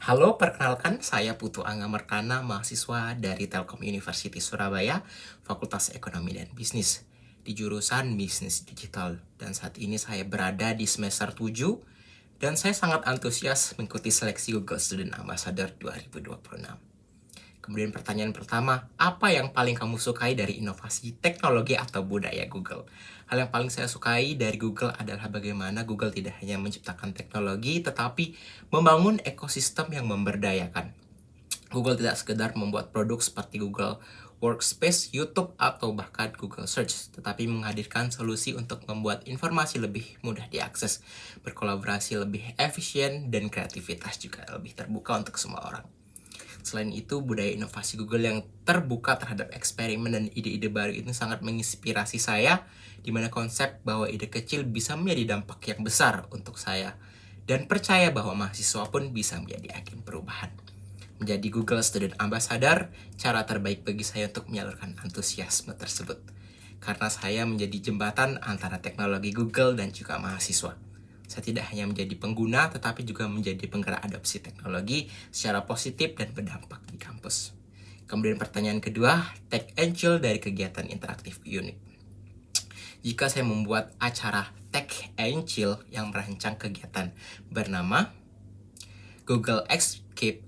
Halo, perkenalkan saya Putu Angga Merkana, mahasiswa dari Telkom University Surabaya, Fakultas Ekonomi dan Bisnis, di jurusan Bisnis Digital. Dan saat ini saya berada di semester 7, dan saya sangat antusias mengikuti seleksi Google Student Ambassador 2026. Kemudian pertanyaan pertama, apa yang paling kamu sukai dari inovasi teknologi atau budaya Google? Hal yang paling saya sukai dari Google adalah bagaimana Google tidak hanya menciptakan teknologi, tetapi membangun ekosistem yang memberdayakan. Google tidak sekedar membuat produk seperti Google Workspace, YouTube, atau bahkan Google Search, tetapi menghadirkan solusi untuk membuat informasi lebih mudah diakses, berkolaborasi lebih efisien, dan kreativitas juga lebih terbuka untuk semua orang. Selain itu, budaya inovasi Google yang terbuka terhadap eksperimen dan ide-ide baru itu sangat menginspirasi saya, di mana konsep bahwa ide kecil bisa menjadi dampak yang besar untuk saya, dan percaya bahwa mahasiswa pun bisa menjadi agen perubahan. Menjadi Google Student Ambassador, cara terbaik bagi saya untuk menyalurkan antusiasme tersebut. Karena saya menjadi jembatan antara teknologi Google dan juga mahasiswa. Saya tidak hanya menjadi pengguna, tetapi juga menjadi penggerak adopsi teknologi secara positif dan berdampak di kampus. Kemudian pertanyaan kedua, Tech Angel dari kegiatan interaktif unik. Jika saya membuat acara Tech Angel yang merancang kegiatan bernama Google Escape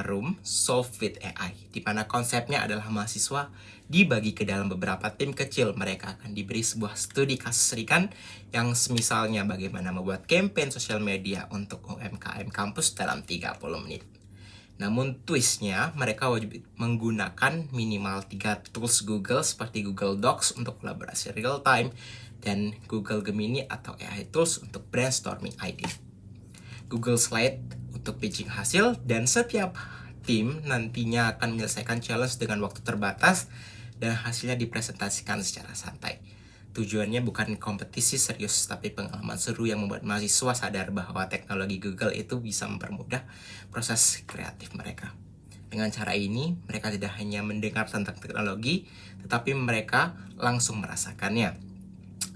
Room Solve with AI, di mana konsepnya adalah mahasiswa dibagi ke dalam beberapa tim kecil. Mereka akan diberi sebuah studi kasus ringan yang semisalnya bagaimana membuat campaign sosial media untuk UMKM kampus dalam 30 menit. Namun twistnya, mereka wajib menggunakan minimal 3 tools Google seperti Google Docs untuk kolaborasi real time dan Google Gemini atau AI tools untuk brainstorming ide, Google Slide untuk pitching hasil, dan setiap tim nantinya akan menyelesaikan challenge dengan waktu terbatas dan hasilnya dipresentasikan secara santai. Tujuannya bukan kompetisi serius, tapi pengalaman seru yang membuat mahasiswa sadar bahwa teknologi Google itu bisa mempermudah proses kreatif mereka. Dengan cara ini, mereka tidak hanya mendengar tentang teknologi, tetapi mereka langsung merasakannya.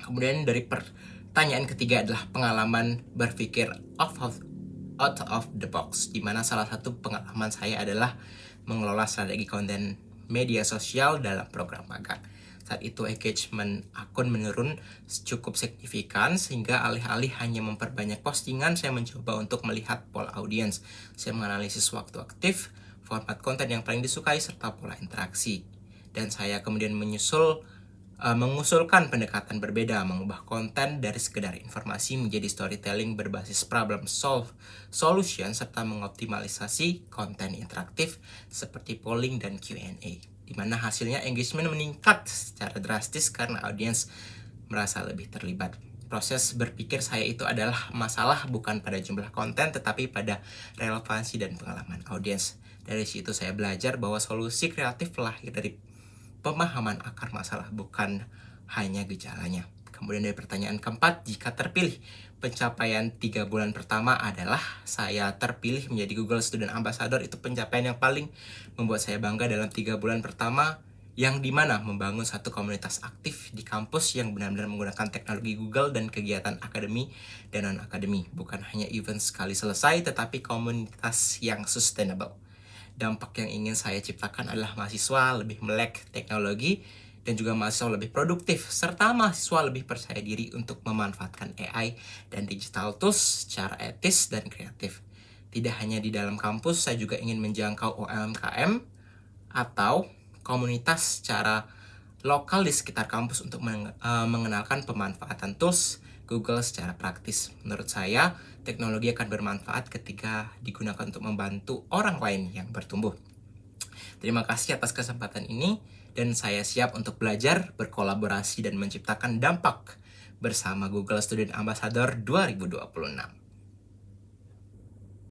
Kemudian dari pertanyaan ketiga adalah pengalaman berpikir out of the box, di mana salah satu pengalaman saya adalah mengelola strategi konten media sosial dalam program magang. Saat itu engagement akun menurun cukup signifikan, sehingga alih-alih hanya memperbanyak postingan, saya mencoba untuk melihat pola audiens. Saya menganalisis waktu aktif, format konten yang paling disukai, serta pola interaksi. Dan saya kemudian mengusulkan pendekatan berbeda, mengubah konten dari sekedar informasi menjadi storytelling berbasis problem solution, serta mengoptimalisasi konten interaktif seperti polling dan Q&A, di mana hasilnya engagement meningkat secara drastis karena audiens merasa lebih terlibat. Proses berpikir saya itu adalah masalah bukan pada jumlah konten, tetapi pada relevansi dan pengalaman audiens. Dari situ saya belajar bahwa solusi kreatif lahir dari pemahaman akar masalah, bukan hanya gejalanya. Kemudian dari pertanyaan keempat, jika terpilih, pencapaian 3 bulan pertama adalah saya terpilih menjadi Google Student Ambassador. Itu pencapaian yang paling membuat saya bangga dalam 3 bulan pertama, yang dimana membangun satu komunitas aktif di kampus yang benar-benar menggunakan teknologi Google dan kegiatan akademi dan non-akademi. Bukan hanya event sekali selesai, tetapi komunitas yang sustainable. Dampak yang ingin saya ciptakan adalah mahasiswa lebih melek teknologi dan juga mahasiswa lebih produktif, serta mahasiswa lebih percaya diri untuk memanfaatkan AI dan digital tools secara etis dan kreatif. Tidak hanya di dalam kampus, saya juga ingin menjangkau UMKM atau komunitas secara lokal di sekitar kampus untuk mengenalkan pemanfaatan tools Google secara praktis. Menurut saya, teknologi akan bermanfaat ketika digunakan untuk membantu orang lain yang bertumbuh. Terima kasih atas kesempatan ini, dan saya siap untuk belajar, berkolaborasi, dan menciptakan dampak bersama Google Student Ambassador 2026.